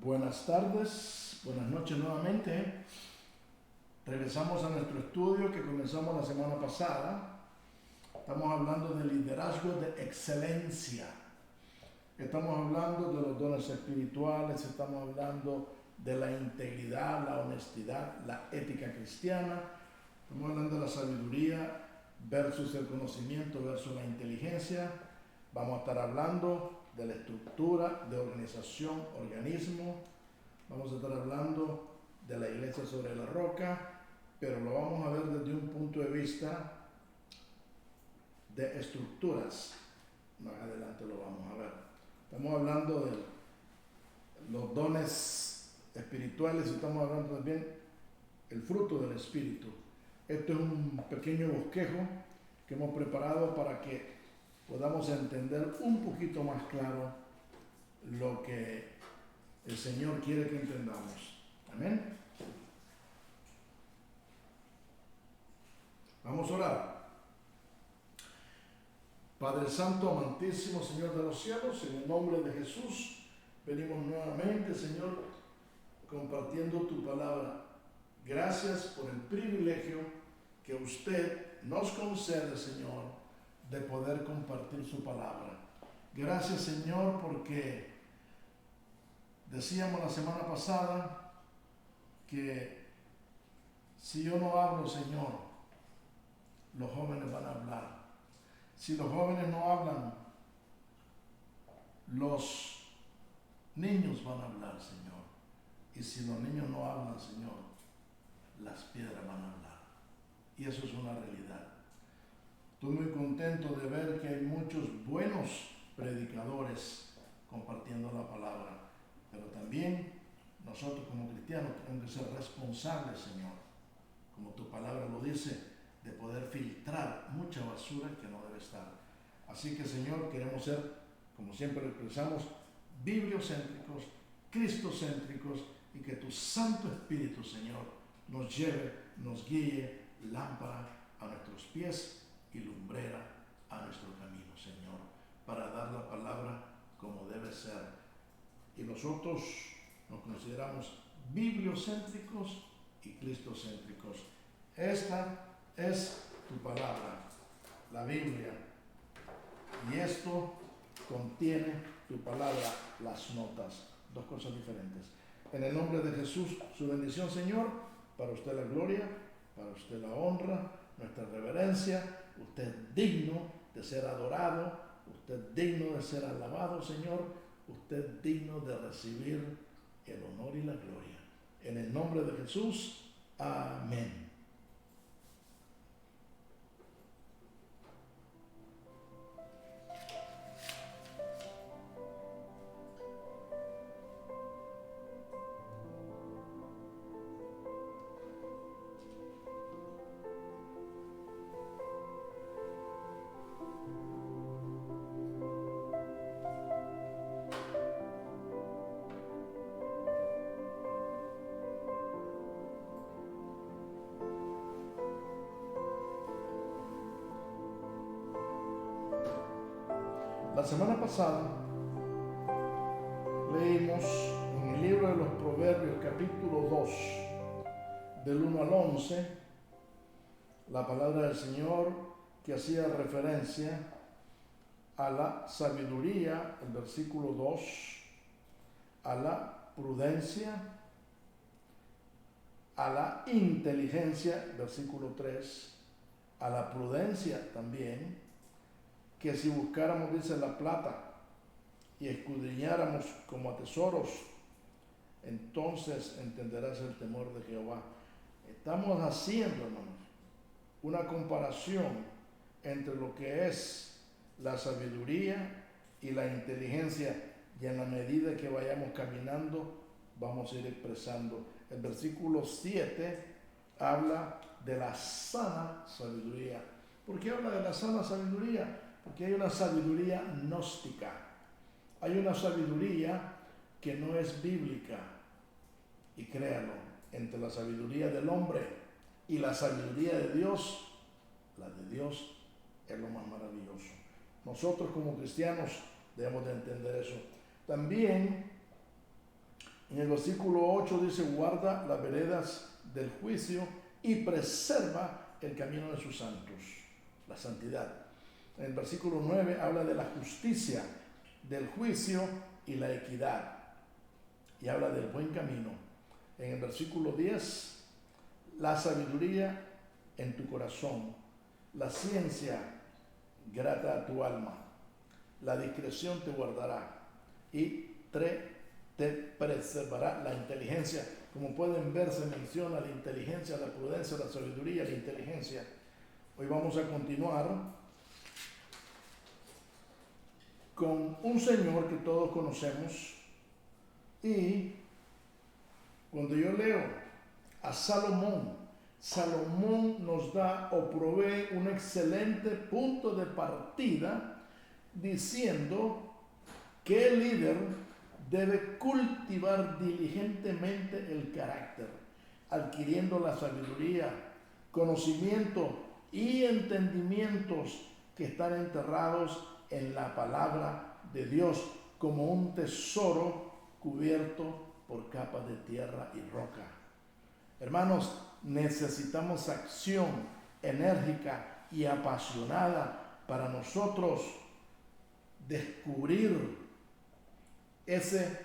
Buenas tardes, buenas noches nuevamente. Regresamos a nuestro estudio que comenzamos la semana pasada. Estamos hablando de liderazgo de excelencia. Estamos hablando de los dones espirituales, estamos hablando de la integridad, la honestidad, la ética cristiana. Estamos hablando de la sabiduría versus el conocimiento versus la inteligencia. Vamos a estar hablando de la estructura de organización, organismo. Vamos a estar hablando de la iglesia sobre la roca, pero lo vamos a ver desde un punto de vista de estructuras. Más adelante lo vamos a ver. Estamos hablando de los dones espirituales y estamos hablando también del fruto del espíritu. Esto es un pequeño bosquejo que hemos preparado para que podamos entender un poquito más claro lo que el Señor quiere que entendamos. Amén. Vamos a orar. Padre Santo, amantísimo Señor de los cielos, en el nombre de Jesús, venimos nuevamente, Señor, compartiendo tu palabra. Gracias por el privilegio que usted nos concede, Señor, de poder compartir su palabra. Gracias, Señor, porque decíamos la semana pasada que si yo no hablo, Señor, los jóvenes van a hablar. Si los jóvenes no hablan, los niños van a hablar, Señor. Y si los niños no hablan, Señor, las piedras van a hablar. Y eso es una realidad. Estoy muy contento de ver que hay muchos buenos predicadores compartiendo la palabra, pero también nosotros como cristianos tenemos que ser responsables, Señor, como tu palabra lo dice, de poder filtrar mucha basura que no debe estar. Así que, Señor, queremos ser, como siempre lo expresamos, bibliocéntricos, cristocéntricos, y que tu Santo Espíritu, Señor, nos lleve, nos guíe, lámpara a nuestros pies y lumbrera a nuestro camino, Señor, para dar la palabra como debe ser. Y nosotros nos consideramos bibliocéntricos y cristocéntricos. Esta es tu palabra, la Biblia, y esto contiene tu palabra, las notas, dos cosas diferentes. En el nombre de Jesús, su bendición, Señor, para usted la gloria, para usted la honra, nuestra reverencia. Usted es digno de ser adorado, usted es digno de ser alabado, Señor, usted es digno de recibir el honor y la gloria. En el nombre de Jesús, amén. La semana pasada leímos en el libro de los Proverbios, capítulo 2, del 1 al 11, la palabra del Señor que hacía referencia a la sabiduría, el versículo 2, a la prudencia, a la inteligencia, versículo 3, a la prudencia también, que si buscáramos, dice, la plata y escudriñáramos como a tesoros, entonces entenderás el temor de Jehová. Estamos haciendo, hermanos, una comparación entre lo que es la sabiduría y la inteligencia, y en la medida que vayamos caminando vamos a ir expresando. El versículo 7 habla de la sana sabiduría. ¿Por qué habla de la sana sabiduría? Porque hay una sabiduría gnóstica, hay una sabiduría que no es bíblica, y créanlo, entre la sabiduría del hombre y la sabiduría de Dios, la de Dios es lo más maravilloso. Nosotros como cristianos debemos de entender eso. También En el versículo 8 dice, guarda las veredas del juicio y preserva el camino de sus santos, la santidad. En el versículo 9 habla de la justicia, del juicio y la equidad, y habla del buen camino. En el versículo 10, la sabiduría en tu corazón, la ciencia grata a tu alma, la discreción te guardará y te preservará la inteligencia. Como pueden ver, se menciona la inteligencia, la prudencia, la sabiduría, la inteligencia. Hoy vamos a continuar con un señor que todos conocemos, y cuando yo leo a Salomón, Salomón nos da o provee un excelente punto de partida diciendo que el líder debe cultivar diligentemente el carácter, adquiriendo la sabiduría, conocimiento y entendimientos que están enterrados en la palabra de Dios como un tesoro cubierto por capas de tierra y roca. Hermanos, necesitamos acción enérgica y apasionada para nosotros descubrir ese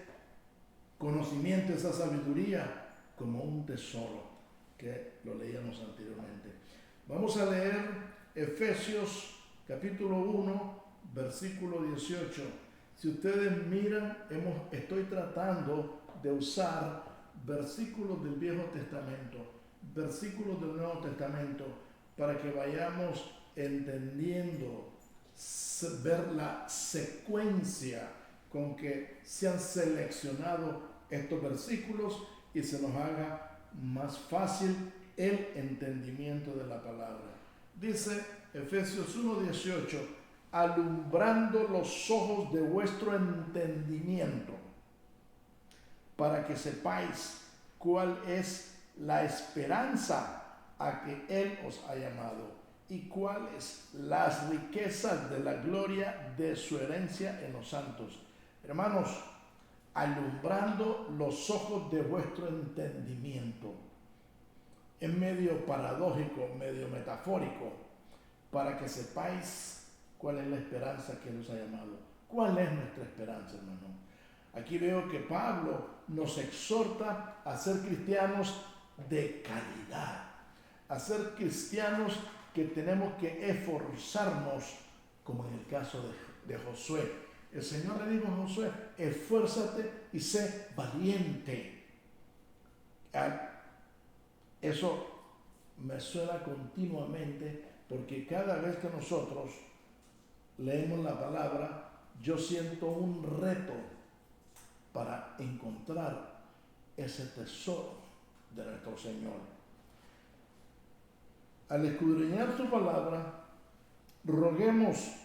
conocimiento, esa sabiduría como un tesoro, que lo leíamos anteriormente. Vamos a leer Efesios capítulo 1, versículo 18. Si ustedes miran, estoy tratando de usar versículos del Viejo Testamento, versículos del Nuevo Testamento, para que vayamos entendiendo, ver la secuencia con que se han seleccionado estos versículos y se nos haga más fácil el entendimiento de la palabra. Dice Efesios 1:18, alumbrando los ojos de vuestro entendimiento, para que sepáis cuál es la esperanza a que Él os ha llamado y cuáles las riquezas de la gloria de su herencia en los santos. Hermanos, alumbrando los ojos de vuestro entendimiento. Es medio paradójico, medio metafórico, para que sepáis cuál es la esperanza que nos ha llamado. ¿Cuál es nuestra esperanza, hermano? Aquí veo que Pablo nos exhorta a ser cristianos de calidad, a ser cristianos que tenemos que esforzarnos, como en el caso de Josué. El Señor le dijo a Josué, esfuérzate y sé valiente. Eso me suena continuamente, porque cada vez que nosotros leemos la palabra, yo siento un reto para encontrar ese tesoro de nuestro Señor. Al escudriñar su palabra, roguemos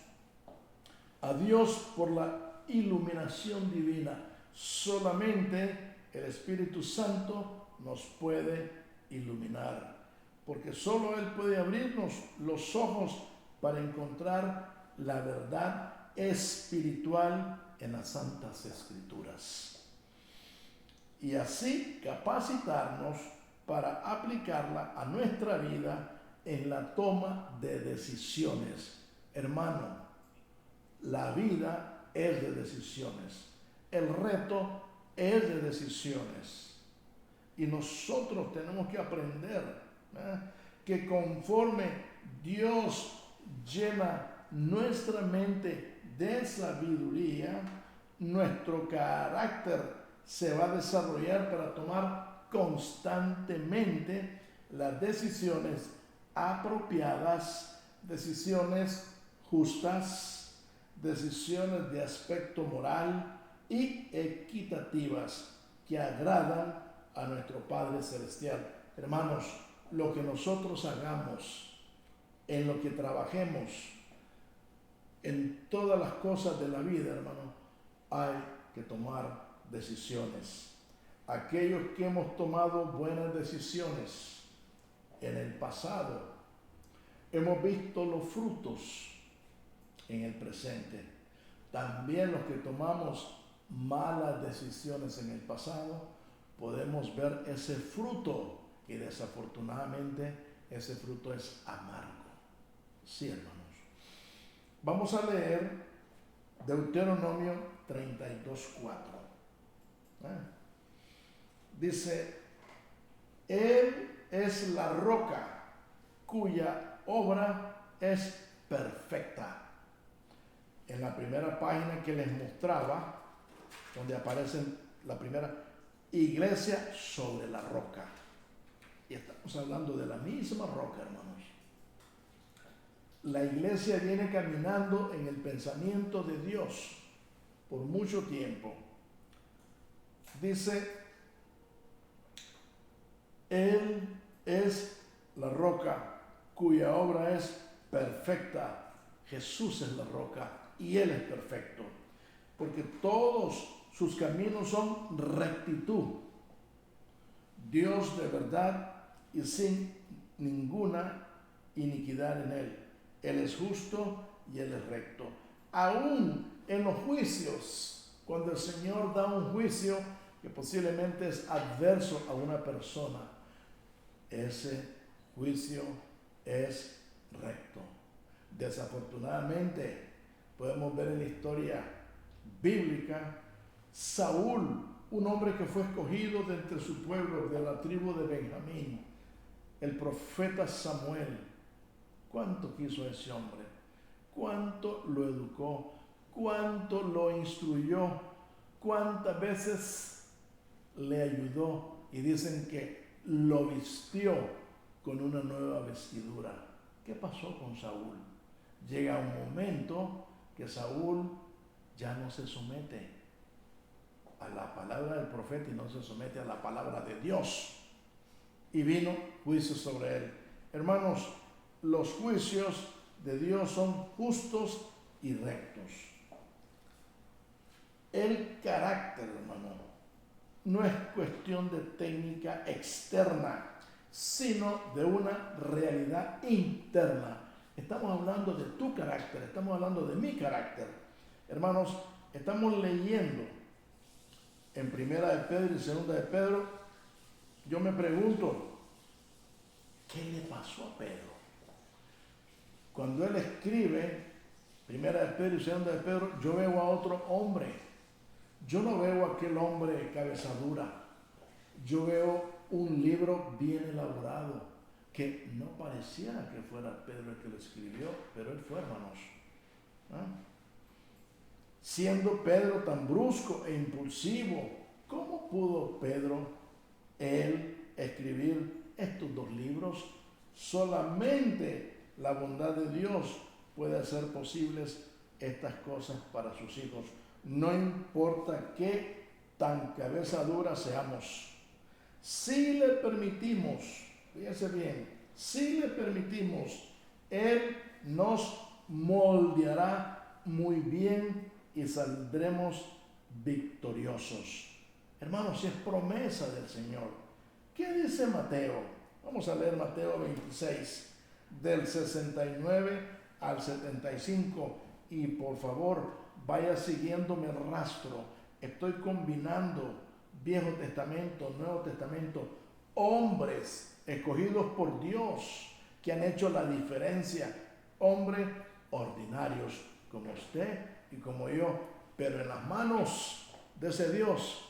a Dios por la iluminación divina. Solamente el Espíritu Santo nos puede iluminar, porque solo Él puede abrirnos los ojos para encontrar la verdad espiritual en las Santas Escrituras, y así capacitarnos para aplicarla a nuestra vida en la toma de decisiones. Hermano, la vida es de decisiones, el reto es de decisiones, y nosotros tenemos que aprender que conforme Dios llena nuestra mente de sabiduría, nuestro carácter se va a desarrollar para tomar constantemente las decisiones apropiadas, decisiones justas, decisiones de aspecto moral y equitativas que agradan a nuestro Padre Celestial. Hermanos, lo que nosotros hagamos, en lo que trabajemos, en todas las cosas de la vida, hermano, hay que tomar decisiones. Aquellos que hemos tomado buenas decisiones en el pasado, hemos visto los frutos en el presente. También los que tomamos malas decisiones en el pasado, podemos ver ese fruto y desafortunadamente ese fruto es amargo. Sí, hermanos. Vamos a leer Deuteronomio 32:4. Dice, Él es la roca cuya obra es perfecta. En la primera página que les mostraba, donde aparece la primera, iglesia sobre la roca. Y estamos hablando de la misma roca, hermanos. La iglesia viene caminando en el pensamiento de Dios por mucho tiempo. Dice, Él es la roca cuya obra es perfecta. Jesús es la roca y Él es perfecto, porque todos sus caminos son rectitud. Dios de verdad y sin ninguna iniquidad en Él. Él es justo y Él es recto. Aún en los juicios, cuando el Señor da un juicio que posiblemente es adverso a una persona, ese juicio es recto. Desafortunadamente, podemos ver en la historia bíblica, Saúl, un hombre que fue escogido de entre su pueblo, de la tribu de Benjamín, el profeta Samuel. ¿Cuánto quiso ese hombre? ¿Cuánto lo educó? ¿Cuánto lo instruyó? ¿Cuántas veces le ayudó? Y dicen que lo vistió con una nueva vestidura. ¿Qué pasó con Saúl? Llega un momento que Saúl ya no se somete a la palabra del profeta y no se somete a la palabra de Dios. Y vino juicio sobre él. Hermanos, los juicios de Dios son justos y rectos. El carácter, hermano, no es cuestión de técnica externa, sino de una realidad interna. Estamos hablando de tu carácter, estamos hablando de mi carácter. Hermanos, estamos leyendo en Primera de Pedro y Segunda de Pedro. Yo me pregunto, ¿qué le pasó a Pedro? Cuando él escribe Primera de Pedro y Segunda de Pedro, yo veo a otro hombre. Yo no veo a aquel hombre cabeza dura. Yo veo un libro bien elaborado, que no pareciera que fuera Pedro el que lo escribió, pero él fue, hermanos. Siendo Pedro tan brusco e impulsivo, ¿cómo pudo Pedro, él, escribir estos dos libros? Solamente la bondad de Dios puede hacer posibles estas cosas para sus hijos. No importa qué tan cabeza dura seamos. Si le permitimos, fíjense bien, si le permitimos, Él nos moldeará muy bien y saldremos victoriosos. Hermanos, si es promesa del Señor. ¿Qué dice Mateo? Vamos a leer Mateo 26, del 69 al 75. Y por favor, vaya siguiéndome el rastro. Estoy combinando Viejo Testamento, Nuevo Testamento, hombres escogidos por Dios que han hecho la diferencia, hombres ordinarios como usted y como yo, pero en las manos de ese Dios,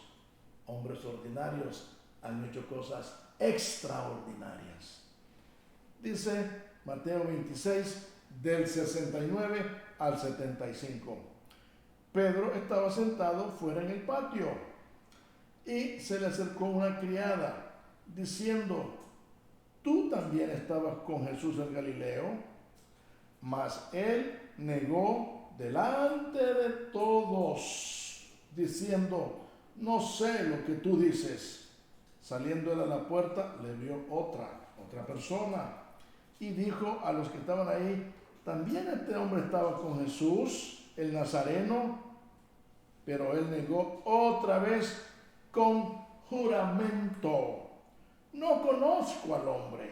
hombres ordinarios han hecho cosas extraordinarias. Dice Mateo 26, del 69 al 75. Pedro estaba sentado fuera en el patio y se le acercó una criada diciendo: ¿tú también estabas con Jesús el Galileo? Mas él negó delante de todos, diciendo: no sé lo que tú dices. Saliendo él a la puerta, le vio otra persona, y dijo a los que estaban ahí: ¿también este hombre estaba con Jesús, el Nazareno? Pero él negó otra vez con juramento: no conozco al hombre.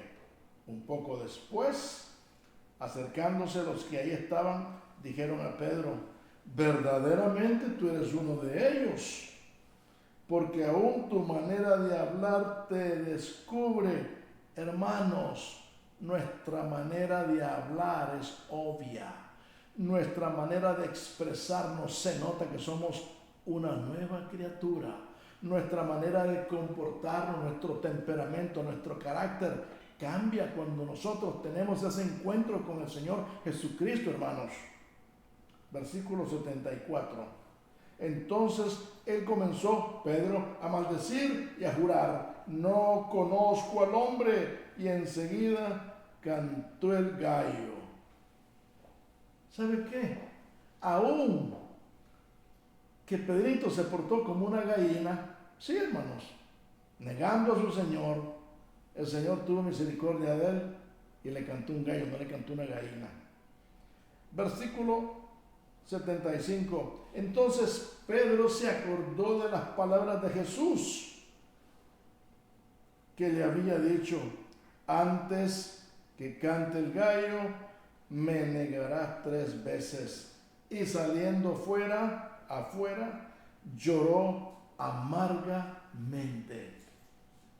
Un poco después, acercándose los que ahí estaban, dijeron a Pedro: verdaderamente tú eres uno de ellos, porque aún tu manera de hablar te descubre. Hermanos, nuestra manera de hablar es obvia. Nuestra manera de expresarnos se nota que somos una nueva criatura. Nuestra manera de comportarnos, nuestro temperamento, nuestro carácter cambia cuando nosotros tenemos ese encuentro con el Señor Jesucristo, hermanos. Versículo 74. Entonces él comenzó, Pedro, a maldecir y a jurar: no conozco al hombre. Y enseguida cantó el gallo. ¿Sabe qué? Aún que Pedrito se portó como una gallina, sí, hermanos, negando a su Señor, el Señor tuvo misericordia de él y le cantó un gallo, no le cantó una gallina. Versículo 75. Entonces Pedro se acordó de las palabras de Jesús, que le había dicho: antes que cante el gallo, me negarás 3 veces. Y saliendo afuera, lloró amargamente.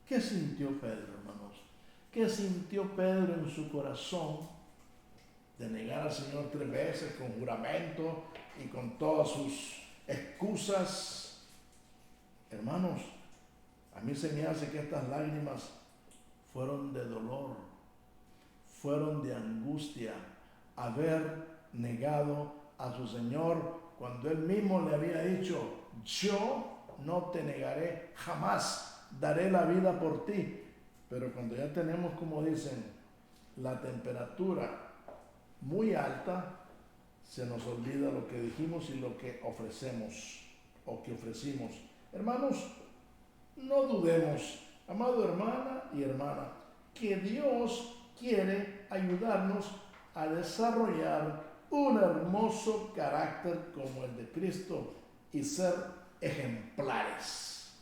¿Qué sintió Pedro, hermanos? ¿Qué sintió Pedro en su corazón de negar al Señor 3 veces con juramento y con todas sus excusas? Hermanos, a mí se me hace que estas lágrimas fueron de dolor, fueron de angustia, haber negado a su Señor cuando Él mismo le había dicho: yo no te negaré jamás, daré la vida por ti. Pero cuando ya tenemos, como dicen, la temperatura muy alta, se nos olvida lo que dijimos y lo que ofrecemos o que ofrecimos. Hermanos, no dudemos, amado hermana y hermana, que Dios quiere ayudarnos a desarrollar un hermoso carácter como el de Cristo y ser ejemplares,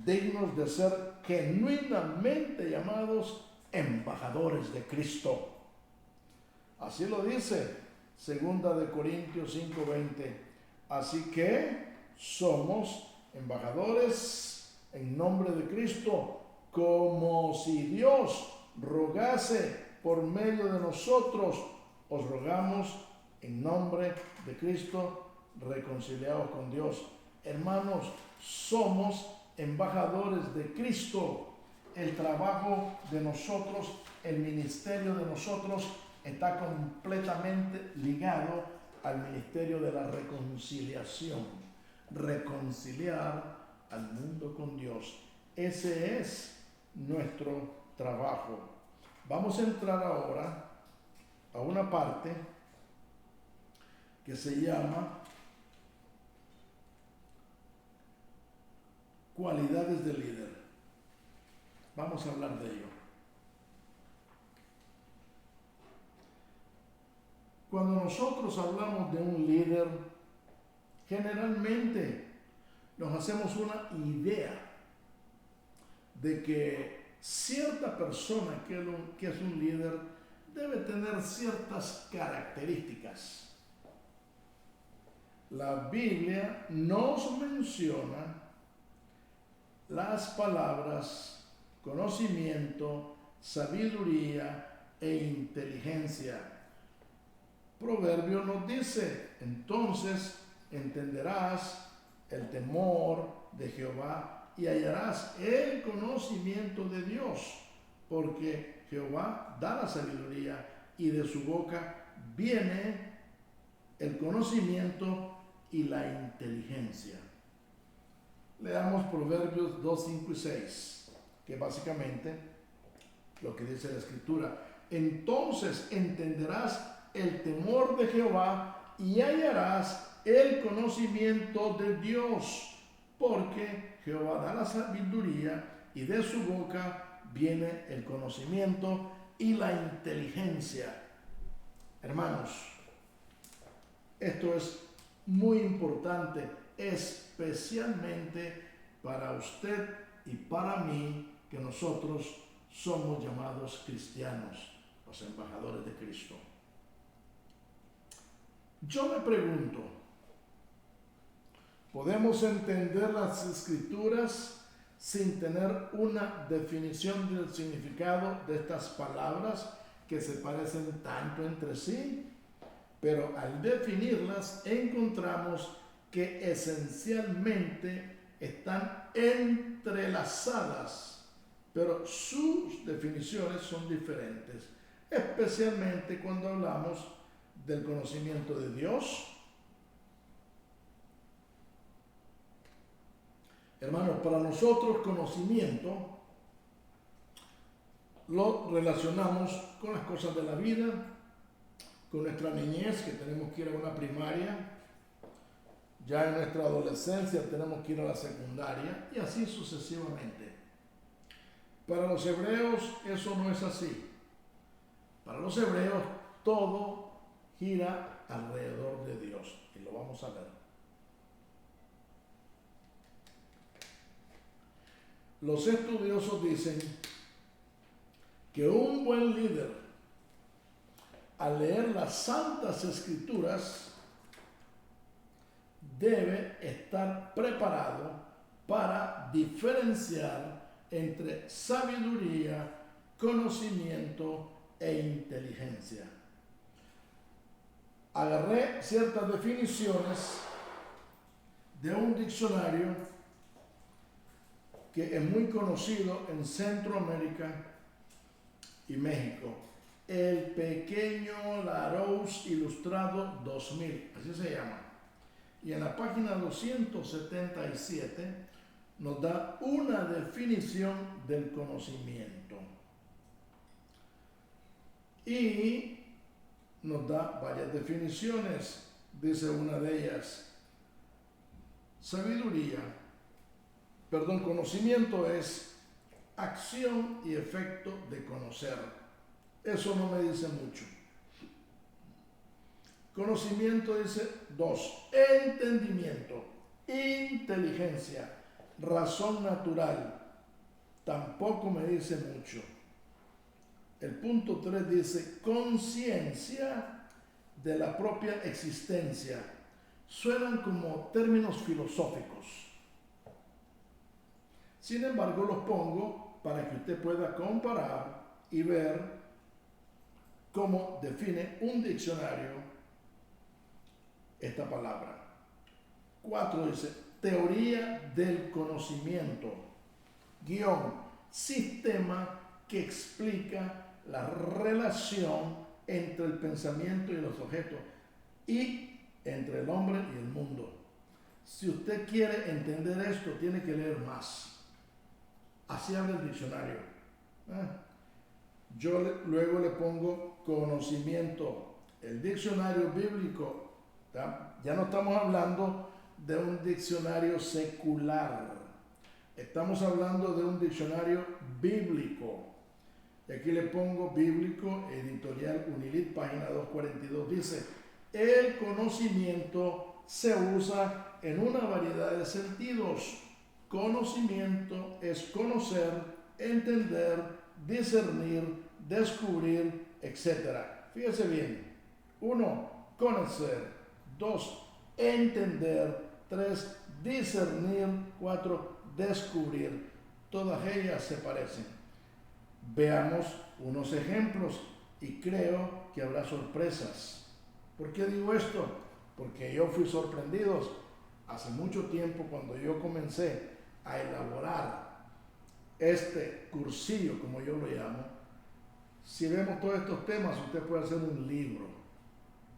dignos de ser genuinamente llamados embajadores de Cristo. Así lo dice 2 Corintios 5:20. Así que somos embajadores en nombre de Cristo, como si Dios rogase por medio de nosotros. Os rogamos en nombre de Cristo, reconciliados con Dios. Hermanos, somos embajadores de Cristo. El trabajo de nosotros, el ministerio de nosotros está completamente ligado al ministerio de la reconciliación. Reconciliar al mundo con Dios. Ese es nuestro trabajo. Vamos a entrar ahora a una parte que se llama cualidades de líder. Vamos a hablar de ello. Cuando nosotros hablamos de un líder, generalmente nos hacemos una idea de que cierta persona que es un líder debe tener ciertas características. La Biblia nos menciona las palabras conocimiento, sabiduría e inteligencia. Proverbio nos dice: entonces entenderás el temor de Jehová y hallarás el conocimiento de Dios, porque Jehová da la sabiduría y de su boca viene el conocimiento y la inteligencia. Leamos Proverbios 2, 5 y 6, que básicamente lo que dice la Escritura: entonces entenderás el temor de Jehová y hallarás el conocimiento de Dios, porque Jehová da la sabiduría y de su boca viene el conocimiento y la inteligencia. Hermanos, esto es muy importante, especialmente para usted y para mí, que nosotros somos llamados cristianos, los embajadores de Cristo. Yo me pregunto, ¿podemos entender las Escrituras sin tener una definición del significado de estas palabras que se parecen tanto entre sí? Pero al definirlas encontramos que esencialmente están entrelazadas, pero sus definiciones son diferentes, especialmente cuando hablamos del conocimiento de Dios. Hermanos, para nosotros conocimiento lo relacionamos con las cosas de la vida, con nuestra niñez, que tenemos que ir a una primaria, ya en nuestra adolescencia tenemos que ir a la secundaria y así sucesivamente. Para los hebreos eso no es así. Para los hebreos todo gira alrededor de Dios y lo vamos a ver. Los estudiosos dicen que un buen líder, al leer las Santas Escrituras, debe estar preparado para diferenciar entre sabiduría, conocimiento e inteligencia. Agarré ciertas definiciones de un diccionario que es muy conocido en Centroamérica y México, el Pequeño Larousse Ilustrado 2000, así se llama. Y en la página 277 nos da una definición del conocimiento. Y nos da varias definiciones. Dice una de ellas, conocimiento es acción y efecto de conocer. Eso no me dice mucho. Conocimiento dice 2, entendimiento, inteligencia, razón natural. Tampoco me dice mucho. El punto 3 dice conciencia de la propia existencia. Suenan como términos filosóficos. Sin embargo, los pongo para que usted pueda comparar y ver cómo define un diccionario esta palabra. 4 dice teoría del conocimiento, sistema que explica la relación entre el pensamiento y los objetos y entre el hombre y el mundo. Si usted quiere entender esto, tiene que leer más. Así habla el diccionario. Yo luego le pongo conocimiento. El diccionario bíblico, ya no estamos hablando de un diccionario secular. Estamos hablando de un diccionario bíblico. Y aquí le pongo bíblico, editorial Unilit, página 242. Dice, el conocimiento se usa en una variedad de sentidos. Conocimiento es conocer, entender, discernir, descubrir, etc. Fíjese bien. 1, conocer. 2, entender. 3, discernir. 4, descubrir. Todas ellas se parecen. Veamos unos ejemplos y creo que habrá sorpresas. ¿Por qué digo esto? Porque yo fui sorprendido hace mucho tiempo cuando yo comencé a elaborar este cursillo, como yo lo llamo. Si vemos todos estos temas, usted puede hacer un libro,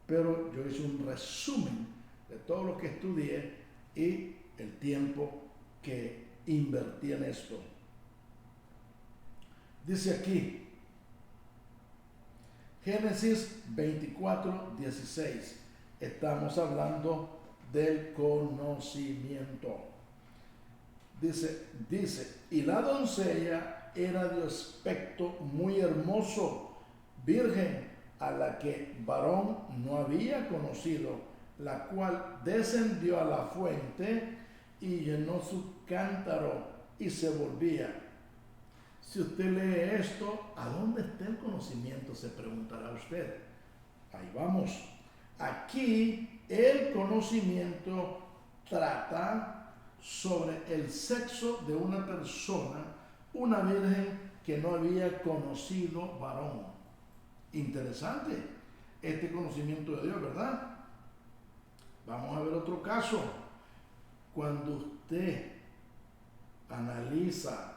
pero yo hice un resumen de todo lo que estudié y el tiempo que invertí en esto. Dice aquí, Génesis 24:16, estamos hablando del conocimiento. Dice, y la doncella era de aspecto muy hermoso, virgen, a la que varón no había conocido, la cual descendió a la fuente y llenó su cántaro y se volvía. Si usted lee esto, ¿a dónde está el conocimiento?, se preguntará usted. Ahí vamos. Aquí el conocimiento trata sobre el sexo de una persona, una virgen que no había conocido varón. Interesante este conocimiento de Dios, ¿verdad? Vamos a ver otro caso. Cuando usted analiza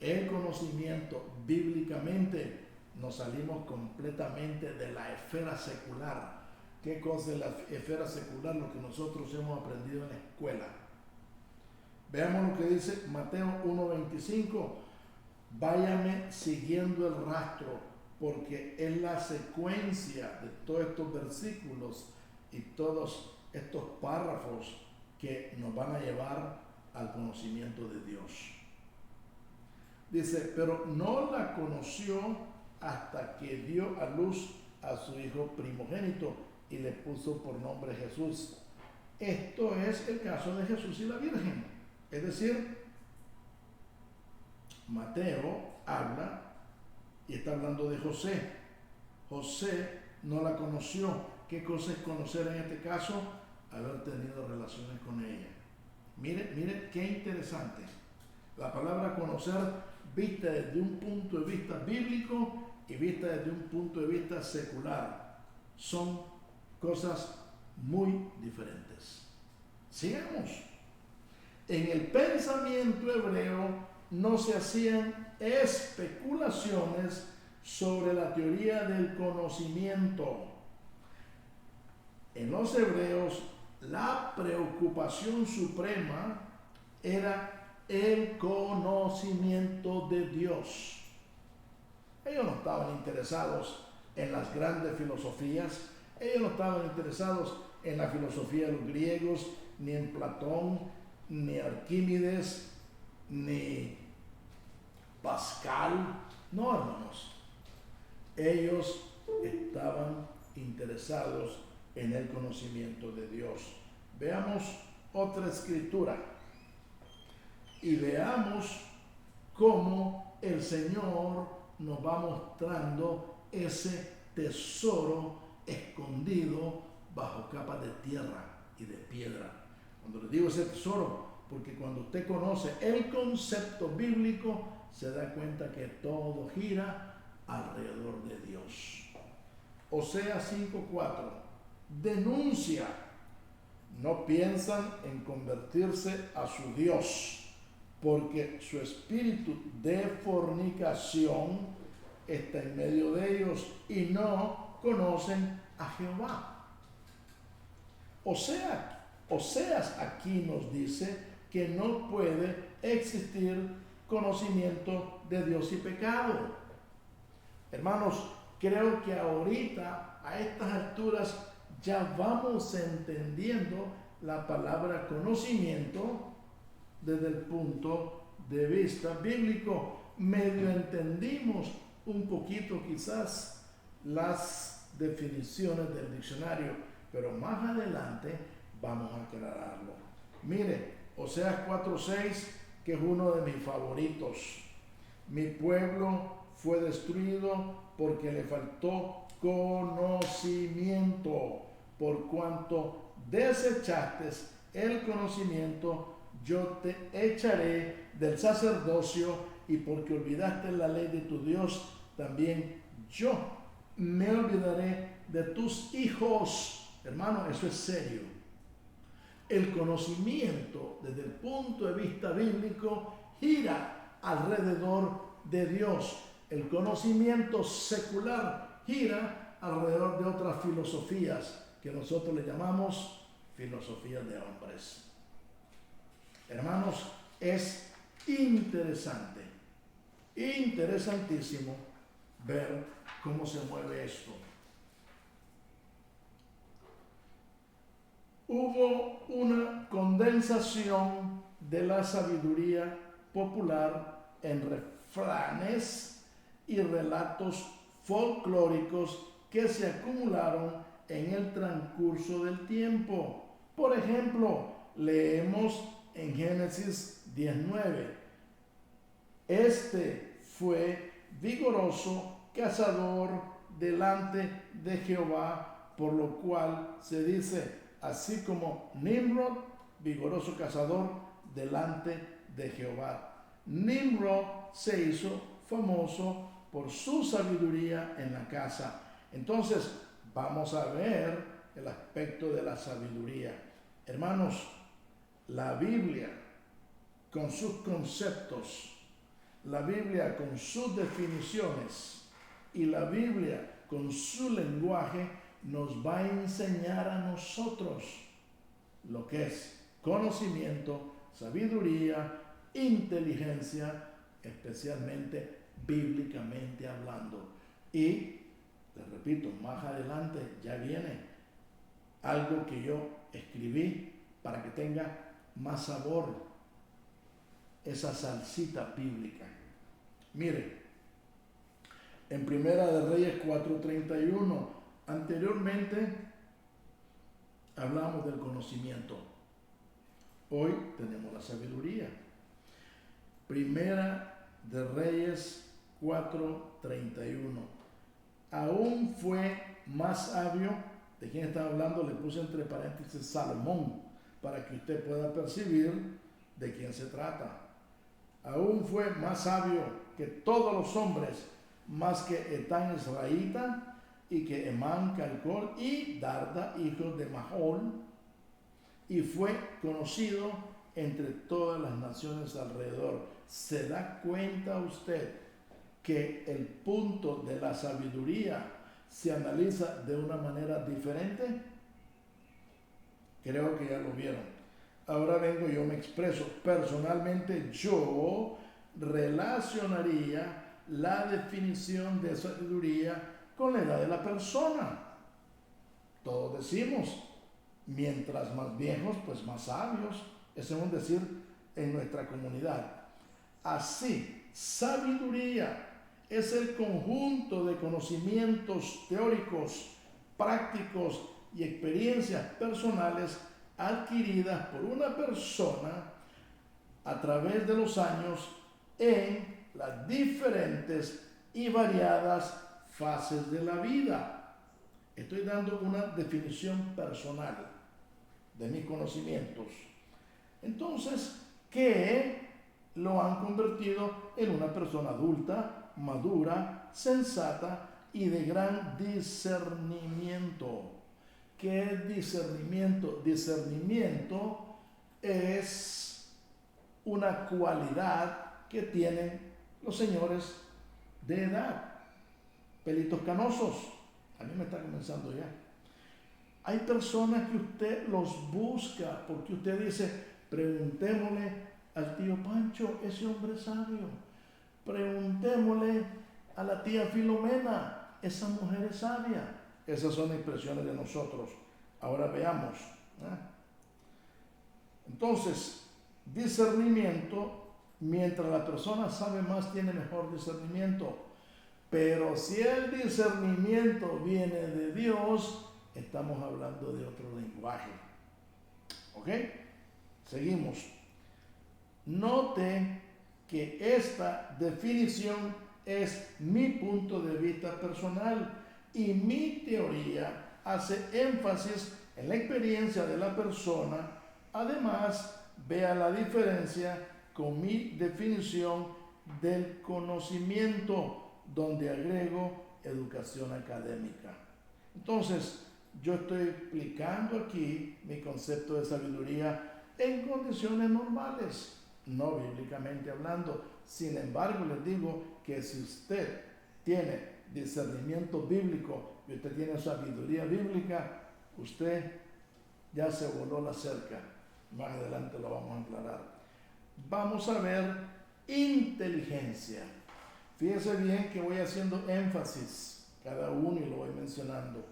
el conocimiento bíblicamente, nos salimos completamente de la esfera secular. ¿Qué cosa es la esfera secular? Lo que nosotros hemos aprendido en la escuela. Veamos lo que dice Mateo 1:25. Váyame siguiendo el rastro, porque es la secuencia de todos estos versículos y todos estos párrafos que nos van a llevar al conocimiento de Dios. Dice, pero no la conoció hasta que dio a luz a su hijo primogénito y le puso por nombre Jesús. Esto es el caso de Jesús y la Virgen. Es decir, Mateo habla y está hablando de José. José no la conoció. ¿Qué cosa es conocer en este caso? Haber tenido relaciones con ella. Mire qué interesante. La palabra conocer vista desde un punto de vista bíblico y vista desde un punto de vista secular. Son cosas muy diferentes. Sigamos. En el pensamiento hebreo no se hacían especulaciones sobre la teoría del conocimiento. En los hebreos, la preocupación suprema era el conocimiento de Dios. Ellos no estaban interesados en las grandes filosofías, ellos no estaban interesados en la filosofía de los griegos, ni en Platón, ni Arquímedes, ni Pascal. No, hermanos. Ellos estaban interesados en el conocimiento de Dios. Veamos otra escritura y veamos cómo el Señor nos va mostrando ese tesoro escondido bajo capas de tierra y de piedra. Cuando les digo ese tesoro, porque cuando usted conoce el concepto bíblico, se da cuenta que todo gira alrededor de Dios. Oseas 5:4 denuncia: no piensan en convertirse a su Dios, porque su espíritu de fornicación está en medio de ellos y no conocen a Jehová. Oseas aquí nos dice que no puede existir conocimiento de Dios y pecado. Hermanos, creo que ahorita, a estas alturas, ya vamos entendiendo la palabra conocimiento desde el punto de vista bíblico. Medio entendimos un poquito quizás las definiciones del diccionario, pero más adelante vamos a aclararlo. Mire, Oseas 4:6, que es uno de mis favoritos. Mi pueblo fue destruido porque le faltó conocimiento. Por cuanto desechaste el conocimiento, yo te echaré del sacerdocio, y porque olvidaste la ley de tu Dios, también yo me olvidaré de tus hijos. Hermano, eso es serio. El conocimiento desde el punto de vista bíblico gira alrededor de Dios. El conocimiento secular gira alrededor de otras filosofías que nosotros le llamamos filosofías de hombres. Hermanos, es interesante, interesantísimo ver cómo se mueve esto. Hubo una condensación de la sabiduría popular en refranes y relatos folclóricos que se acumularon en el transcurso del tiempo. Por ejemplo, leemos en Génesis 10:9: este fue vigoroso cazador delante de Jehová por lo cual se dice, así como Nimrod, vigoroso cazador delante de Jehová. Nimrod se hizo famoso por su sabiduría en la caza. Entonces, vamos a ver el aspecto de la sabiduría. Hermanos, la Biblia con sus conceptos, la Biblia con sus definiciones y la Biblia con su lenguaje nos va a enseñar a nosotros lo que es conocimiento, sabiduría, inteligencia, especialmente bíblicamente hablando. Y, les repito, más adelante ya viene algo que yo escribí para que tenga más sabor esa salsita bíblica. Mire, en Primera de Reyes 4:31, anteriormente hablamos del conocimiento. Hoy tenemos la sabiduría. Primera de Reyes 4:31. Aún fue más sabio. ¿De quién estaba hablando? Le puse entre paréntesis Salomón, para que usted pueda percibir de quién se trata. Aún fue más sabio que todos los hombres, más que Etán israelita, y que Emán, Calcol y Darda, hijos de Mahol, y fue conocido entre todas las naciones alrededor. ¿Se da cuenta usted que el punto de la sabiduría se analiza de una manera diferente? Creo que ya lo vieron. Ahora vengo, yo me expreso. Personalmente, yo relacionaría la definición de sabiduría con la edad de la persona. Todos decimos, mientras más viejos, pues más sabios. Eso es un decir en nuestra comunidad. Así, sabiduría es el conjunto de conocimientos teóricos, prácticos y experiencias personales adquiridas por una persona a través de los años en las diferentes y variadas fases de la vida. Estoy dando una definición personal de mis conocimientos. Entonces, ¿qué lo han convertido en una persona adulta, madura, sensata y de gran discernimiento? ¿Qué es discernimiento? Discernimiento es una cualidad que tienen los señores de edad, pelitos canosos. A mí me está comenzando ya. Hay personas que usted los busca porque usted dice, preguntémosle al tío Pancho, ese hombre es sabio. Preguntémosle a la tía Filomena, esa mujer es sabia. Esas son expresiones de nosotros. Ahora veamos. Entonces, discernimiento, mientras la persona sabe más, tiene mejor discernimiento. Pero si el discernimiento viene de Dios, estamos hablando de otro lenguaje. ¿Ok? Seguimos. Note que esta definición es mi punto de vista personal y mi teoría hace énfasis en la experiencia de la persona. Además, vea la diferencia con mi definición del conocimiento, donde agrego educación académica. Entonces, yo estoy explicando aquí mi concepto de sabiduría en condiciones normales, no bíblicamente hablando. Sin embargo, les digo que si usted tiene discernimiento bíblico y usted tiene sabiduría bíblica, usted ya se voló la cerca. Más adelante lo vamos a aclarar. Vamos a ver inteligencia. Fíjese bien que voy haciendo énfasis cada uno y lo voy mencionando.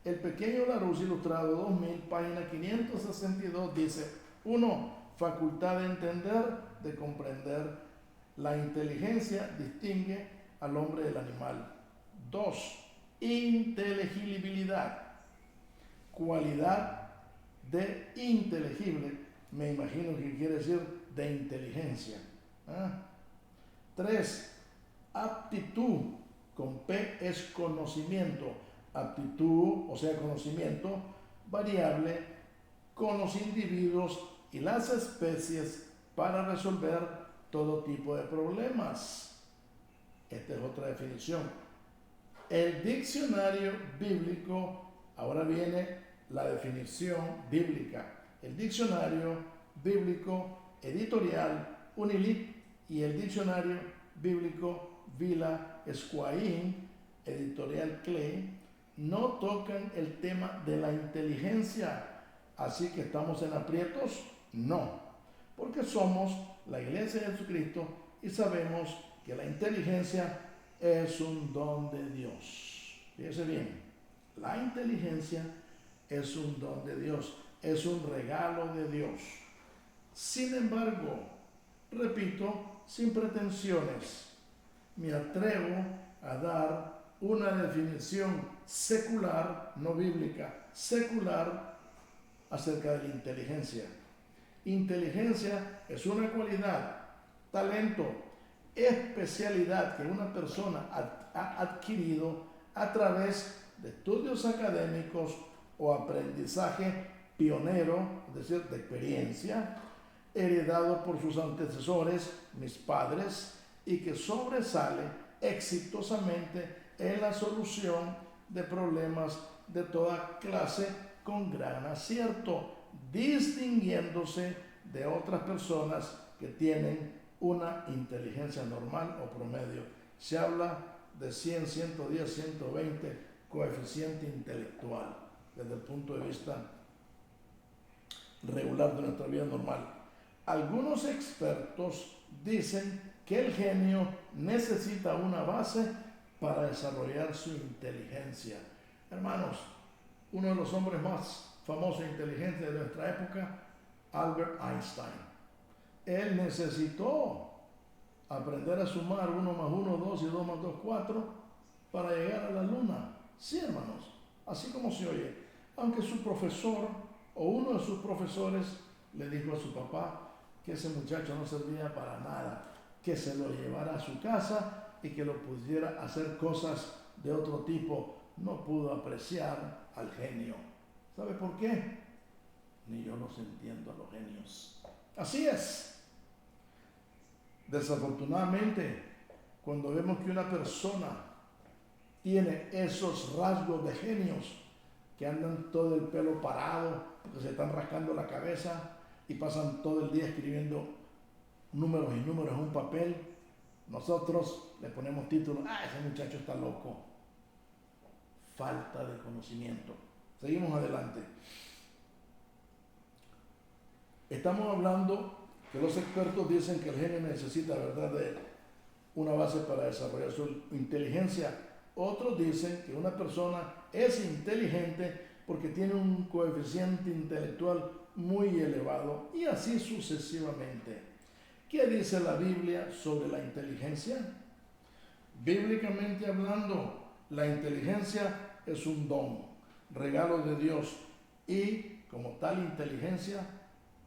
El pequeño Larousse Ilustrado 2000, página 562, dice: 1. Facultad de entender, de comprender. La inteligencia distingue al hombre del animal. 2. Inteligibilidad. Cualidad de inteligible, me imagino que quiere decir de inteligencia. 3. Aptitud, con P es conocimiento. aptitud, o sea, conocimiento variable con los individuos y las especies para resolver todo tipo de problemas. Esta es otra definición. El diccionario bíblico, ahora viene la definición bíblica. El diccionario bíblico editorial Unilit y el diccionario bíblico Vila Esquaín, editorial Clay, no tocan el tema de la inteligencia. Así que estamos en aprietos, no, porque somos la Iglesia de Jesucristo y sabemos que la inteligencia es un don de Dios. Fíjese bien, la inteligencia es un don de Dios, es un regalo de Dios. Sin embargo, repito, sin pretensiones, me atrevo a dar una definición secular, no bíblica, secular acerca de la inteligencia. Inteligencia es una cualidad, talento, especialidad que una persona ha adquirido a través de estudios académicos o aprendizaje pionero, es decir, de experiencia, heredado por sus antecesores, mis padres, y que sobresale exitosamente en la solución de problemas de toda clase con gran acierto, distinguiéndose de otras personas que tienen una inteligencia normal o promedio. Se habla de 100, 110, 120 coeficiente intelectual desde el punto de vista regular de nuestra vida normal. Algunos expertos dicen que el genio necesita una base para desarrollar su inteligencia. Hermanos, uno de los hombres más famosos e inteligentes de nuestra época, Albert Einstein, él necesitó aprender a sumar 1 más 1, 2 y 2 más 2, 4 para llegar a la luna. Sí, hermanos, así como se oye. Aunque su profesor o uno de sus profesores le dijo a su papá que ese muchacho no servía para nada, que se lo llevara a su casa y que lo pudiera hacer cosas de otro tipo. No pudo apreciar al genio. ¿Sabe por qué? Ni yo los entiendo a los genios. Así es. Desafortunadamente, cuando vemos que una persona tiene esos rasgos de genios, que andan todo el pelo parado, porque se están rascando la cabeza y pasan todo el día escribiendo números y números en un papel, nosotros le ponemos título, ese muchacho está loco. Falta de conocimiento. Seguimos adelante. Estamos hablando que los expertos dicen que el genio necesita, ¿verdad?, de una base para desarrollar su inteligencia. Otros dicen que una persona es inteligente porque tiene un coeficiente intelectual muy elevado y así sucesivamente. ¿Qué dice la Biblia sobre la inteligencia? Bíblicamente hablando, la inteligencia es un don, regalo de Dios, y como tal inteligencia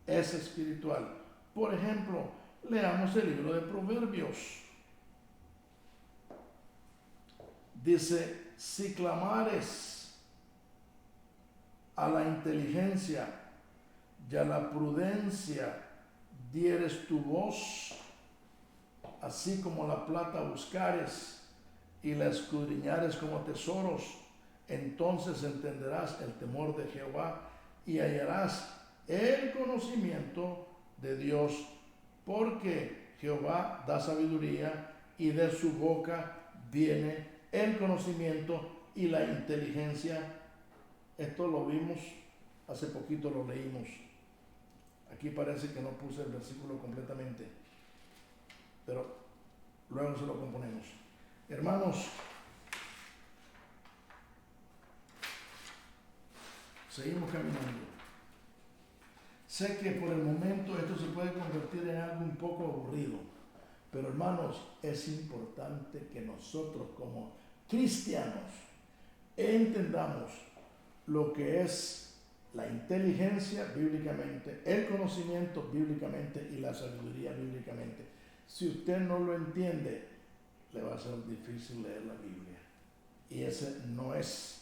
es espiritual. Por ejemplo, leamos el libro de Proverbios. Dice, si clamares a la inteligencia y a la prudencia dieres tu voz, así como la plata buscares y la escudriñares como tesoros, entonces entenderás el temor de Jehová y hallarás el conocimiento de Dios, porque Jehová da sabiduría y de su boca viene el conocimiento y la inteligencia. Esto lo vimos, hace poquito lo leímos. Aquí parece que no puse el versículo completamente, pero luego se lo componemos. Hermanos, seguimos caminando. Sé que por el momento esto se puede convertir en algo un poco aburrido, pero hermanos, es importante que nosotros como cristianos entendamos lo que es la inteligencia bíblicamente, el conocimiento bíblicamente y la sabiduría bíblicamente. Si usted no lo entiende, le va a ser difícil leer la Biblia. Y ese no es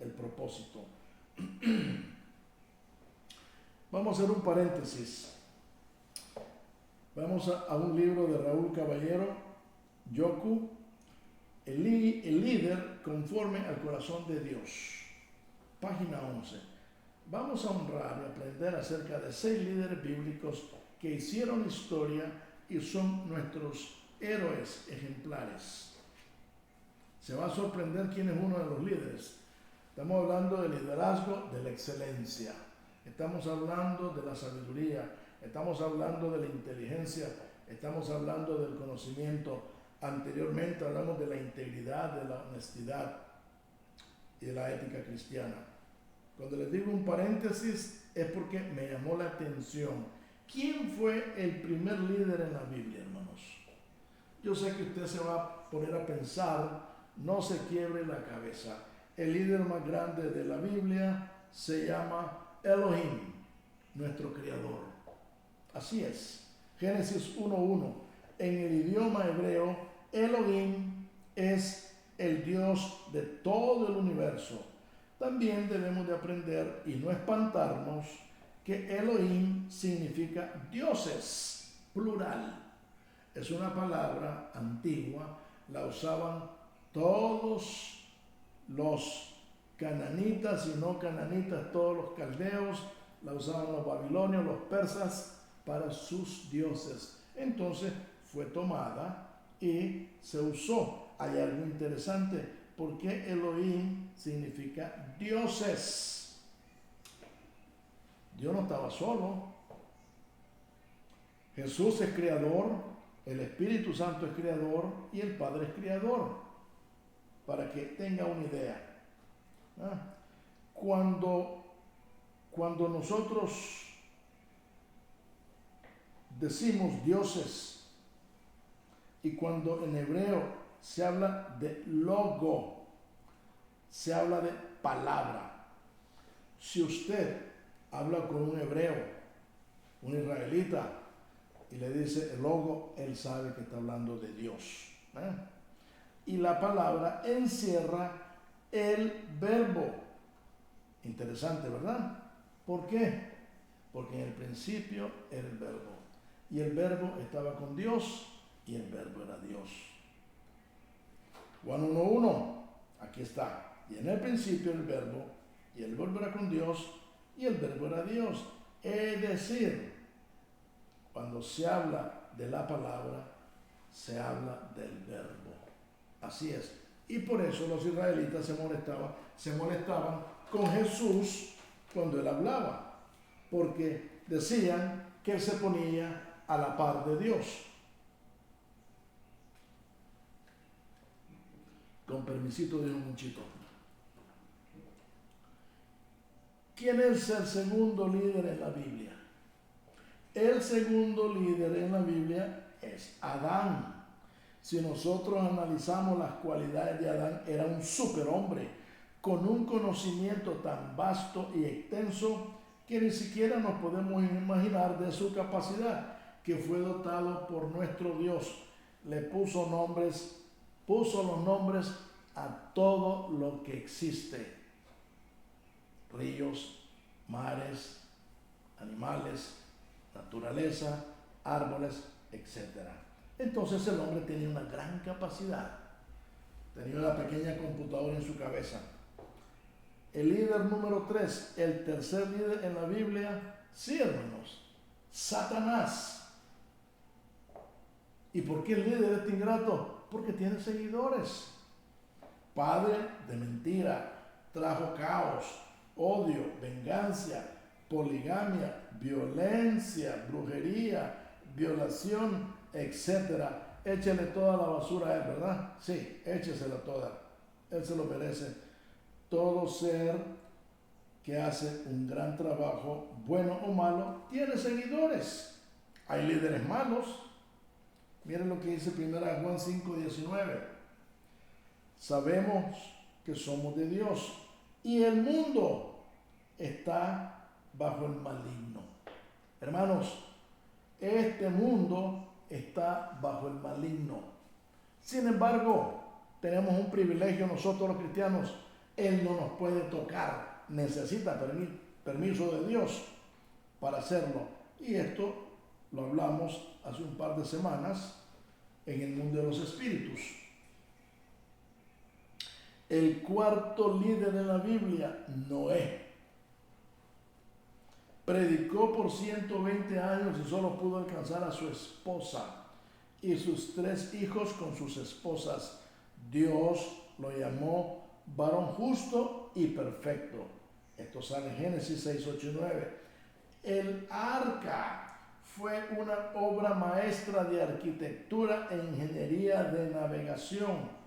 el propósito. Vamos a hacer un paréntesis. Vamos a un libro de Raúl Caballero, Yoku, el líder conforme al corazón de Dios. Página 11. Vamos a honrar y aprender acerca de 6 líderes bíblicos que hicieron historia y son nuestros héroes ejemplares. Se va a sorprender quién es uno de los líderes. Estamos hablando del liderazgo de la excelencia. Estamos hablando de la sabiduría. Estamos hablando de la inteligencia. Estamos hablando del conocimiento. Anteriormente hablamos de la integridad, de la honestidad y de la ética cristiana. Cuando les digo un paréntesis es porque me llamó la atención. ¿Quién fue el primer líder en la Biblia, hermanos? Yo sé que usted se va a poner a pensar, no se quiebre la cabeza. El líder más grande de la Biblia se llama Elohim, nuestro Creador. Así es. Génesis 1:1. En el idioma hebreo, Elohim es el Dios de todo el universo. También debemos de aprender y no espantarnos que Elohim significa dioses, plural. Es una palabra antigua, la usaban todos los cananitas y no cananitas, todos los caldeos, la usaban los babilonios, los persas para sus dioses. Entonces fue tomada y se usó. Hay algo interesante, porque Elohim significa dioses. Dios no estaba solo. Jesús es creador, el Espíritu Santo es creador y el Padre es creador. Para que tenga una idea. Cuando nosotros decimos dioses y cuando en hebreo se habla de logo, se habla de palabra. Si usted habla con un hebreo, un israelita, y le dice el logo, él sabe que está hablando de Dios. Y la palabra encierra el verbo. Interesante, ¿verdad? ¿Por qué? Porque en el principio era el verbo. Y el verbo estaba con Dios y el verbo era Dios. Juan 1:1, aquí está. Y en el principio el verbo, y el verbo era con Dios y el verbo era Dios. Es decir, cuando se habla de la palabra, se habla del verbo. Así es. Y por eso los israelitas se molestaban con Jesús cuando él hablaba, porque decían que él se ponía a la par de Dios. Con permisito de un muchito. ¿Quién es el segundo líder en la Biblia? El segundo líder en la Biblia es Adán. Si nosotros analizamos las cualidades de Adán, era un superhombre con un conocimiento tan vasto y extenso que ni siquiera nos podemos imaginar de su capacidad, que fue dotado por nuestro Dios. Le puso los nombres a todo lo que existe: ríos, mares, animales, naturaleza, árboles, etc. Entonces el hombre tenía una gran capacidad, tenía una pequeña computadora en su cabeza. El líder número 3, el tercer líder en la Biblia, sí, hermanos, Satanás. ¿Y por qué el líder es ingrato? Porque tiene seguidores. Padre de mentira, trajo caos, odio, venganza, poligamia, violencia, brujería, violación, etcétera. Échele toda la basura a él, ¿verdad? Sí, échesela toda. Él se lo merece. Todo ser que hace un gran trabajo, bueno o malo, tiene seguidores. Hay líderes malos. Miren lo que dice 1 Juan 5:19. Sabemos que somos de Dios y el mundo está bajo el maligno. Hermanos, este mundo está bajo el maligno. Sin embargo, tenemos un privilegio nosotros los cristianos, Él no nos puede tocar, necesita permiso de Dios para hacerlo. Y esto lo hablamos hace un par de semanas en el mundo de los espíritus. El cuarto líder en la Biblia, Noé. Predicó por 120 años y solo pudo alcanzar a su esposa y sus 3 hijos con sus esposas. Dios lo llamó varón justo y perfecto. Esto sale en Génesis 6, 8 y 9. El arca fue una obra maestra de arquitectura e ingeniería de navegación.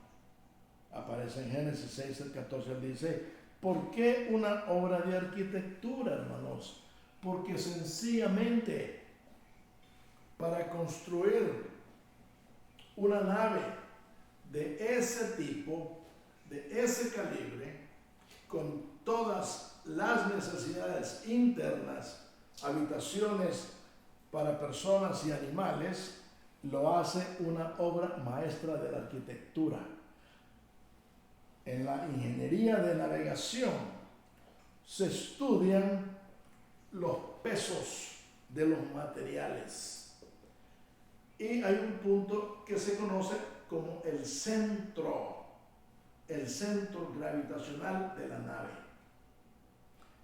Aparece en Génesis 6, el 14 al 16. ¿Por qué una obra de arquitectura, hermanos? Porque sencillamente para construir una nave de ese tipo, de ese calibre, con todas las necesidades internas, habitaciones para personas y animales, lo hace una obra maestra de la arquitectura. En la ingeniería de navegación se estudian los pesos de los materiales. Y hay un punto que se conoce como el centro gravitacional de la nave.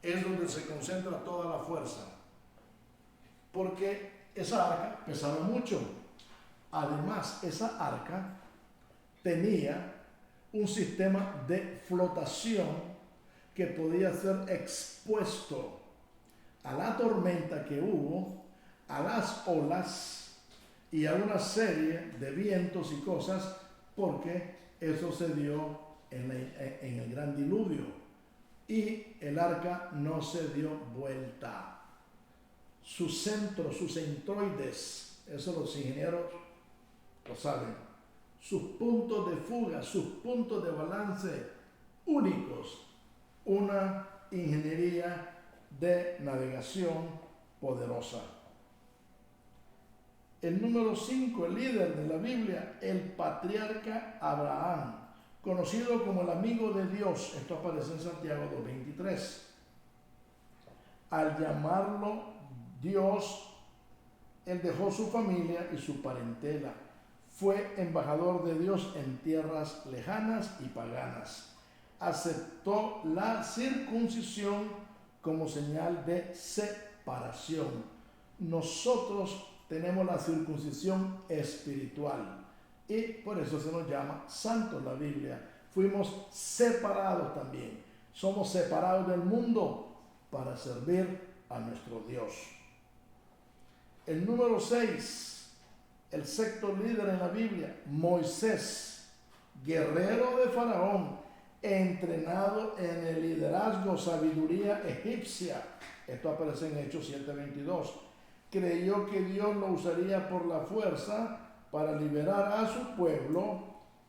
Es donde se concentra toda la fuerza. Porque esa arca pesaba mucho. Además, esa arca tenía un sistema de flotación que podía ser expuesto a la tormenta que hubo, a las olas y a una serie de vientos y cosas, porque eso se dio en el gran diluvio y el arca no se dio vuelta. Su centro, sus centroides, eso los ingenieros lo saben, sus puntos de fuga, sus puntos de balance únicos, una ingeniería de navegación poderosa. El número 5, el líder de la Biblia, el patriarca Abraham, conocido como el amigo de Dios. Esto aparece en Santiago 2:23. Al llamarlo Dios, él dejó su familia y su parentela. Fue embajador de Dios en tierras lejanas y paganas. Aceptó la circuncisión como señal de separación. Nosotros tenemos la circuncisión espiritual y por eso se nos llama santos la Biblia. Fuimos separados también. Somos separados del mundo para servir a nuestro Dios. El número 6, el sexto líder en la Biblia, Moisés, guerrero de Faraón, entrenado en el liderazgo, sabiduría egipcia. Esto aparece en Hechos 7:22. Creyó que Dios lo usaría por la fuerza para liberar a su pueblo.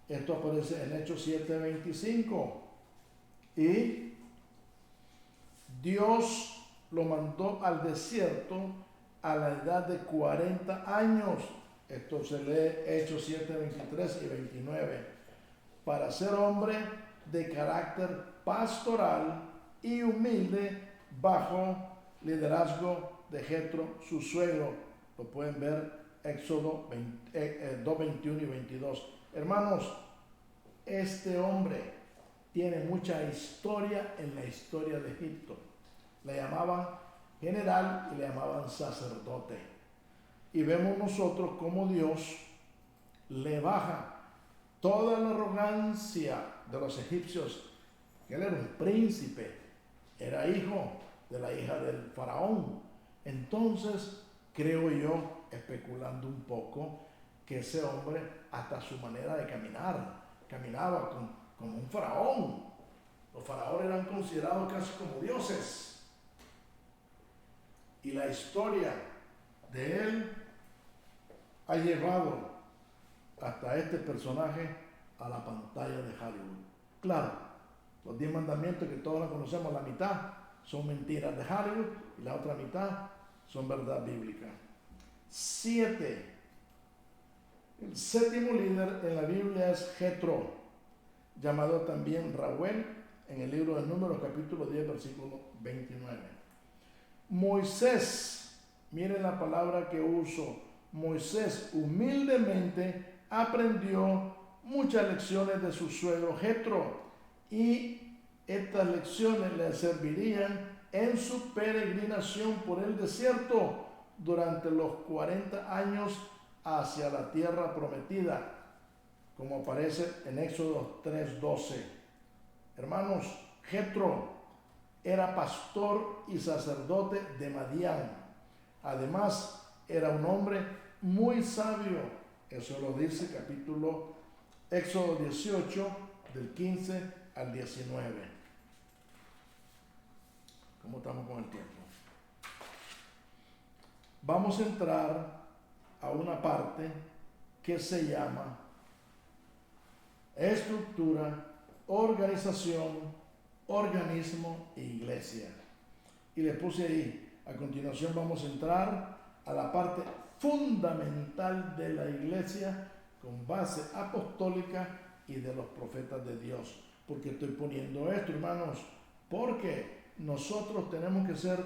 Esto aparece en Hechos 7:25. Y Dios lo mandó al desierto a la edad de 40 años. Esto se lee Hechos 7:23 y 29. Para ser hombre de carácter pastoral y humilde bajo liderazgo de Jetro, su suegro. Lo pueden ver Éxodo 2:21 y 22. Hermanos, este hombre tiene mucha historia en la historia de Egipto. Le llamaban general y le llamaban sacerdote. Y vemos nosotros cómo Dios le baja toda la arrogancia de los egipcios, que él era un príncipe, era hijo de la hija del faraón. Entonces, creo yo, especulando un poco, que ese hombre, hasta su manera de caminar, caminaba como un faraón. Los faraones eran considerados casi como dioses. Y la historia de él ha llevado hasta este personaje a la pantalla de Hollywood. Claro, los 10 mandamientos que todos conocemos, la mitad son mentiras de Hollywood y la otra mitad son verdad bíblica. 7. El séptimo líder en la Biblia es Jetro, llamado también Reuel en el libro de Números, capítulo 10, versículo 29. Moisés, miren la palabra que uso, Moisés humildemente aprendió muchas lecciones de su suegro Jetro, y estas lecciones le servirían en su peregrinación por el desierto durante los 40 años hacia la tierra prometida, como aparece en Éxodo 3:12. Hermanos, Jetro era pastor y sacerdote de Madián. Además, era un hombre muy sabio. Eso lo dice capítulo Éxodo 18, del 15 al 19. ¿Cómo estamos con el tiempo? Vamos a entrar a una parte que se llama estructura, organización, organismo e iglesia. Y le puse ahí, a continuación vamos a entrar a la parte fundamental de la iglesia con base apostólica y de los profetas de Dios. ¿Por qué estoy poniendo esto, hermanos? Porque nosotros tenemos que ser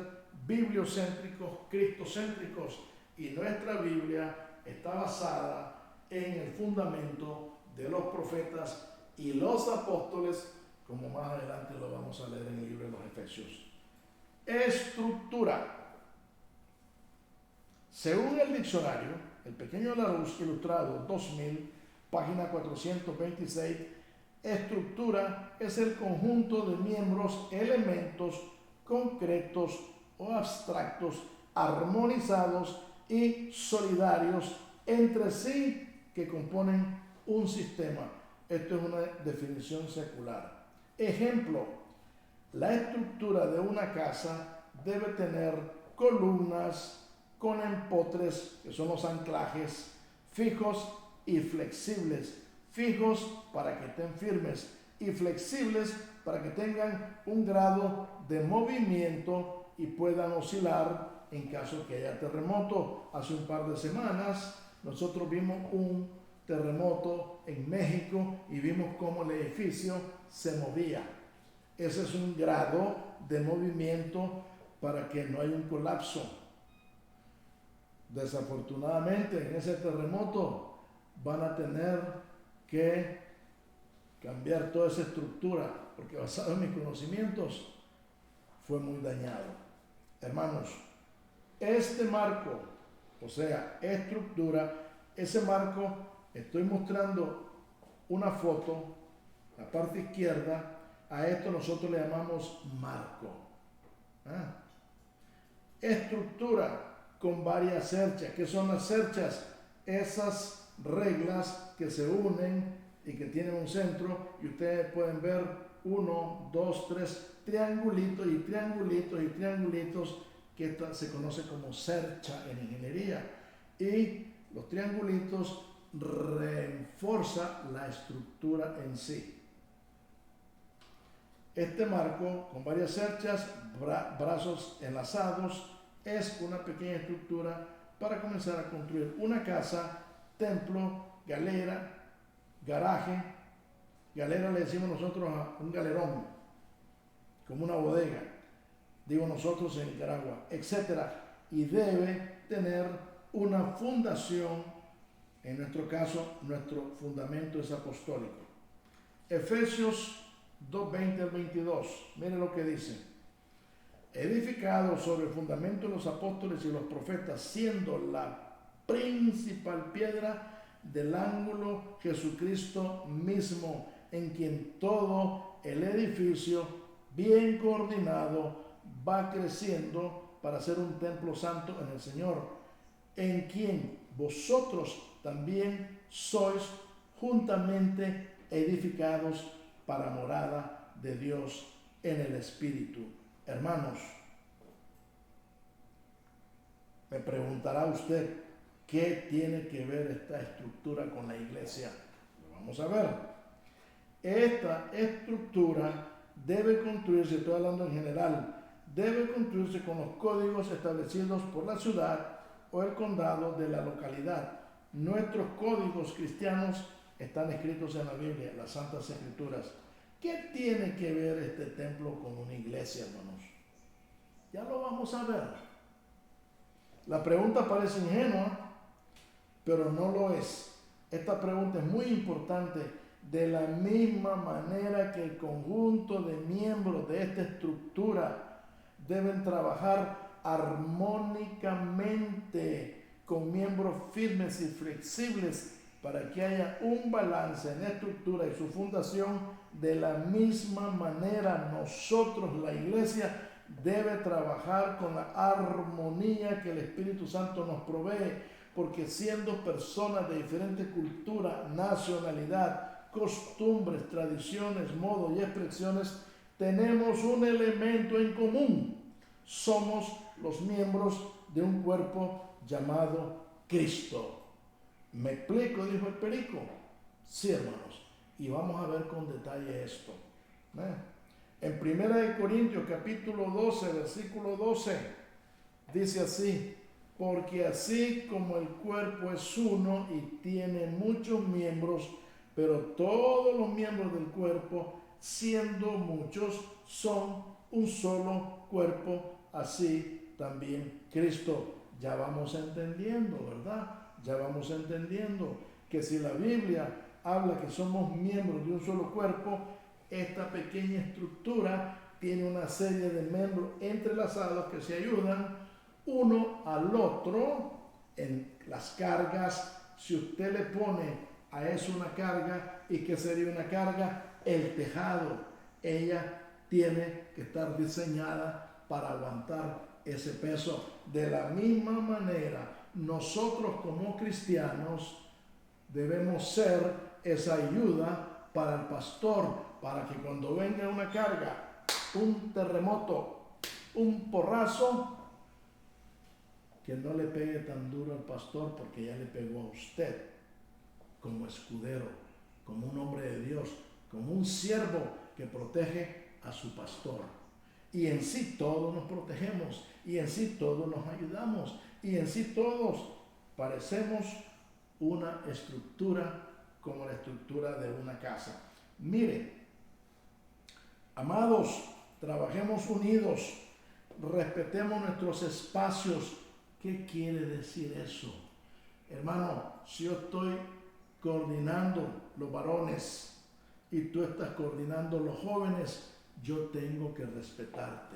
bibliocéntricos, cristocéntricos, y nuestra Biblia está basada en el fundamento de los profetas y los apóstoles, como más adelante lo vamos a leer en el libro de los Efesios. Estructura. Según el diccionario, el Pequeño Larousse Ilustrado 2000, página 426, estructura es el conjunto de miembros, elementos concretos o abstractos, armonizados y solidarios entre sí, que componen un sistema. Esto es una definición secular. Ejemplo: la estructura de una casa debe tener columnas con empotres, que son los anclajes, fijos y flexibles. Fijos para que estén firmes y flexibles para que tengan un grado de movimiento y puedan oscilar en caso que haya terremoto. Hace un par de semanas nosotros vimos un terremoto en México y vimos cómo el edificio se movía. Ese es un grado de movimiento para que no haya un colapso. Desafortunadamente, en ese terremoto van a tener que cambiar toda esa estructura, porque basado en mis conocimientos fue muy dañado. Hermanos, este marco, o sea, estructura, ese marco, estoy mostrando una foto, la parte izquierda. A esto nosotros le llamamos marco. Estructura con varias cerchas. ¿Qué son las cerchas? Esas reglas que se unen y que tienen un centro, y ustedes pueden ver 1, 2, 3 triangulitos y triangulitos y triangulitos, que esta se conoce como cercha en ingeniería, y los triangulitos refuerzan la estructura en sí. Este marco con varias cerchas, brazos enlazados, es una pequeña estructura para comenzar a construir una casa, templo, galera, garaje. Galera le decimos nosotros a un galerón, como una bodega, digo nosotros en Nicaragua, etc. Y debe tener una fundación. En nuestro caso, nuestro fundamento es apostólico. Efesios 2:20 al 22, miren lo que dice: edificado sobre el fundamento de los apóstoles y los profetas, siendo la principal piedra del ángulo Jesucristo mismo, en quien todo el edificio, bien coordinado, va creciendo para ser un templo santo en el Señor, en quien vosotros también sois juntamente edificados para morada de Dios en el Espíritu. Hermanos, me preguntará usted, ¿qué tiene que ver esta estructura con la iglesia? Lo vamos a ver. Esta estructura debe construirse, estoy hablando en general, debe construirse con los códigos establecidos por la ciudad o el condado de la localidad. Nuestros códigos cristianos están escritos en la Biblia, las Santas Escrituras. ¿Qué tiene que ver este templo con una iglesia, hermanos? Ya lo vamos a ver. La pregunta parece ingenua, pero no lo es. Esta pregunta es muy importante. De la misma manera que el conjunto de miembros de esta estructura deben trabajar armónicamente con miembros firmes y flexibles para que haya un balance en la estructura y su fundación, de la misma manera nosotros, la iglesia, debe trabajar con la armonía que el Espíritu Santo nos provee, porque siendo personas de diferente cultura, nacionalidad, costumbres, tradiciones, modos y expresiones, tenemos un elemento en común. Somos los miembros de un cuerpo llamado Cristo. ¿Me explico?, dijo el perico. Sí, hermanos, y vamos a ver con detalle esto. En 1 Corintios capítulo 12, versículo 12, dice así: porque así como el cuerpo es uno y tiene muchos miembros, pero todos los miembros del cuerpo, siendo muchos, son un solo cuerpo, así también Cristo. Ya vamos entendiendo, ¿verdad? Ya vamos entendiendo que si la Biblia habla que somos miembros de un solo cuerpo, esta pequeña estructura tiene una serie de miembros entrelazados que se ayudan uno al otro en las cargas. Si usted le pone a eso una carga, ¿y qué sería una carga? El tejado. Ella tiene que estar diseñada para aguantar ese peso. De la misma manera, nosotros como cristianos debemos ser esa ayuda para el pastor, para que cuando venga una carga, un terremoto, un porrazo, que no le pegue tan duro al pastor, porque ya le pegó a usted como escudero, como un hombre de Dios, como un siervo que protege a su pastor. Y en sí todos nos protegemos, y en sí todos nos ayudamos, y en sí todos parecemos una estructura como la estructura de una casa. Mire, amados, trabajemos unidos, respetemos nuestros espacios. ¿Qué quiere decir eso? Hermano, si yo estoy coordinando los varones y tú estás coordinando los jóvenes, yo tengo que respetarte.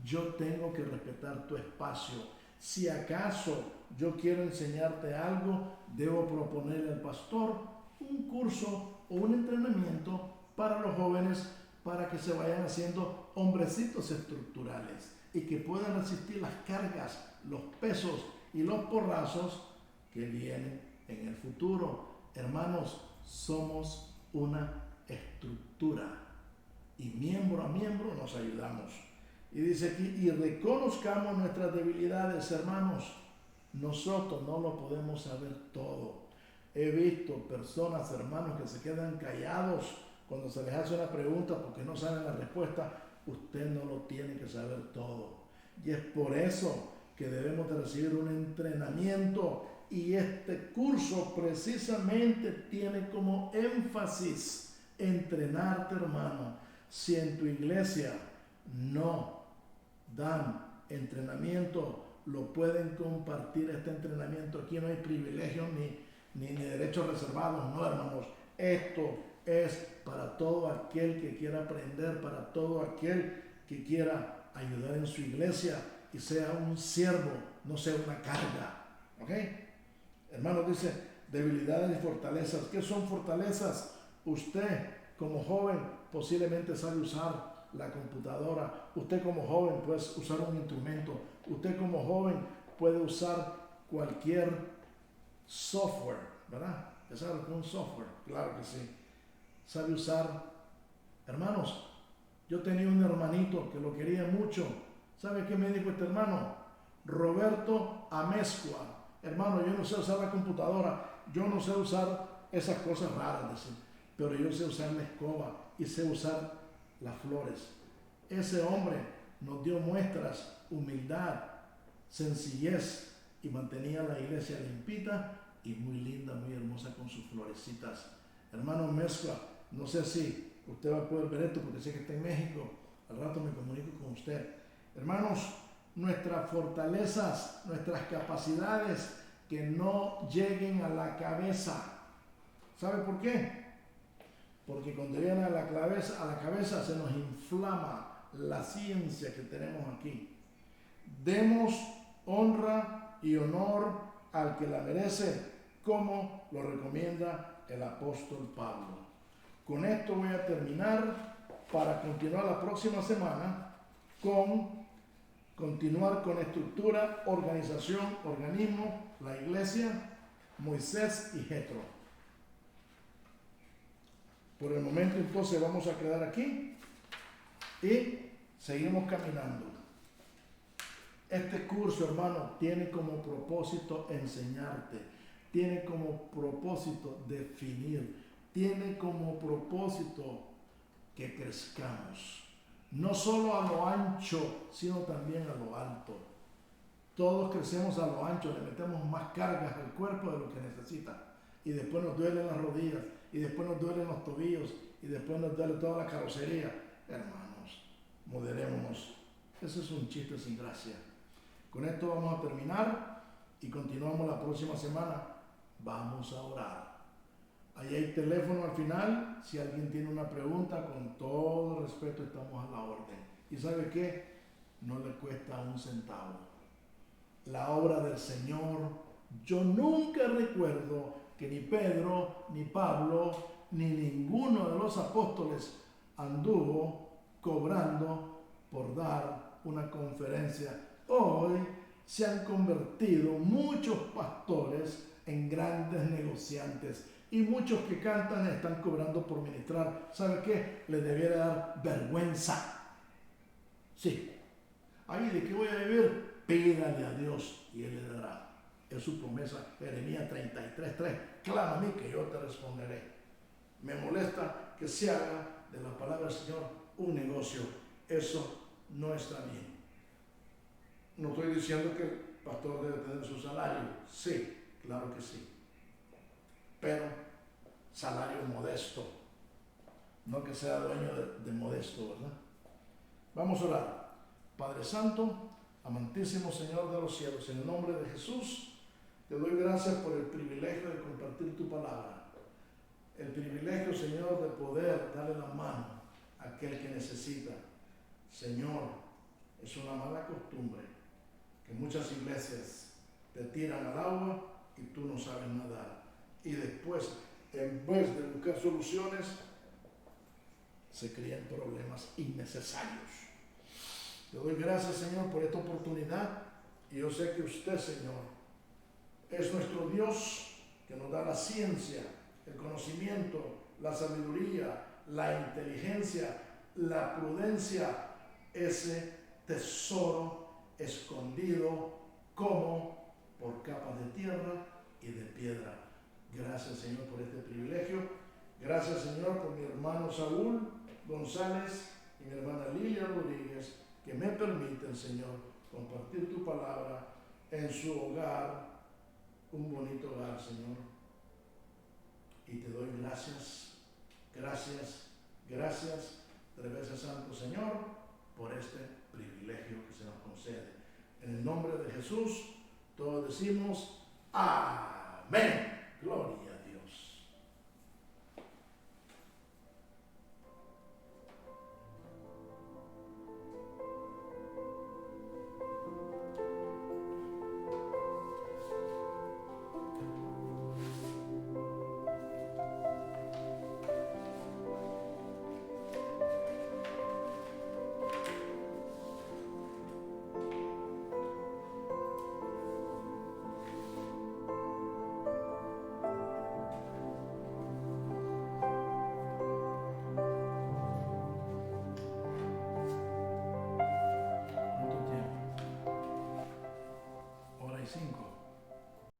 Yo tengo que respetar tu espacio. Si acaso yo quiero enseñarte algo, debo proponerle al pastor un curso o un entrenamiento para los jóvenes, para que se vayan haciendo hombrecitos estructurales y que puedan resistir las cargas, los pesos y los porrazos que vienen en el futuro. Hermanos, somos una estructura y miembro a miembro nos ayudamos. Y dice aquí: y reconozcamos nuestras debilidades, hermanos. Nosotros no lo podemos saber todo. He visto personas, hermanos, que se quedan callados cuando se les hace una pregunta porque no saben la respuesta. Usted no lo tiene que saber todo. Y es por eso que debemos de recibir un entrenamiento. Y este curso precisamente tiene como énfasis entrenarte, hermano. Si en tu iglesia no dan entrenamiento, lo pueden compartir este entrenamiento. Aquí no hay privilegios ni derechos reservados, no, hermanos. Esto es para todo aquel que quiera aprender, para todo aquel que quiera ayudar en su iglesia y sea un siervo, no sea una carga. ¿Ok? Hermanos, dice debilidades y fortalezas. ¿Qué son fortalezas? Usted como joven posiblemente sabe usar la computadora. Usted como joven puede usar un instrumento. Usted como joven puede usar cualquier software, ¿verdad? ¿Sabe un software? Claro que sí. Sabe usar. Hermanos, yo tenía un hermanito que lo quería mucho. ¿Sabe qué me dijo este hermano? Roberto Amezcua. Hermano, yo no sé usar la computadora, yo no sé usar esas cosas raras, pero yo sé usar la escoba y sé usar las flores. Ese hombre nos dio muestras, humildad, sencillez, y mantenía la iglesia limpita y muy linda, muy hermosa con sus florecitas. Hermano Mezcua, no sé si usted va a poder ver esto porque sé que está en México. Al rato me comunico con usted. Hermanos, nuestras fortalezas, nuestras capacidades que no lleguen a la cabeza. ¿Sabe por qué? Porque cuando llegan a la cabeza se nos inflama la ciencia que tenemos aquí. Demos honra y honor al que la merece, como lo recomienda el apóstol Pablo. Con esto voy a terminar para continuar la próxima semana continuar con estructura, organización, organismo, la iglesia, Moisés y Jetro. Por el momento entonces vamos a quedar aquí y seguimos caminando. Este curso, hermano, tiene como propósito enseñarte, tiene como propósito definir, tiene como propósito que crezcamos, no solo a lo ancho, sino también a lo alto. Todos crecemos a lo ancho, le metemos más cargas al cuerpo de lo que necesita, y después nos duelen las rodillas, y después nos duelen los tobillos, y después nos duele toda la carrocería. Hermanos, moderémonos. Ese es un chiste sin gracia. Con esto vamos a terminar y continuamos la próxima semana. Vamos a orar. Ahí hay teléfono al final. Si alguien tiene una pregunta, con todo respeto estamos a la orden. ¿Y sabe qué? No le cuesta un centavo. La obra del Señor, yo nunca recuerdo que ni Pedro, ni Pablo, ni ninguno de los apóstoles anduvo cobrando por dar una conferencia. Hoy se han convertido muchos pastores en grandes negociantes y muchos que cantan están cobrando por ministrar. ¿Sabe qué? Les debiera dar vergüenza. Sí. Ahí, ¿de qué voy a vivir? Pídale a Dios y Él le dará. Es su promesa, Jeremías 33:3. Clama a mí que yo te responderé. Me molesta que se haga de la palabra del Señor un negocio. Eso no está bien. No estoy diciendo que el pastor debe tener su salario. Sí, claro que sí. Pero salario modesto. No que sea dueño de modesto, ¿verdad? Vamos a orar. Padre Santo, amantísimo Señor de los cielos, en el nombre de Jesús, te doy gracias por el privilegio de compartir tu palabra. El privilegio, Señor, de poder darle la mano a aquel que necesita. Señor, es una mala costumbre que muchas iglesias te tiran al agua y tú no sabes nadar. Y después, en vez de buscar soluciones, se crean problemas innecesarios. Te doy gracias, Señor, por esta oportunidad. Y yo sé que usted, Señor, es nuestro Dios que nos da la ciencia, el conocimiento, la sabiduría, la inteligencia, la prudencia, ese tesoro escondido como por capas de tierra y de piedra. Gracias, Señor, por este privilegio. Gracias, Señor, por mi hermano Saúl González y mi hermana Lilia Rodríguez, que me permiten, Señor, compartir tu palabra en su hogar, un bonito hogar, Señor. Y te doy gracias, gracias, gracias, 3 veces santo, Señor, por este privilegio que se nos concede. En el nombre de Jesús, todos decimos amén.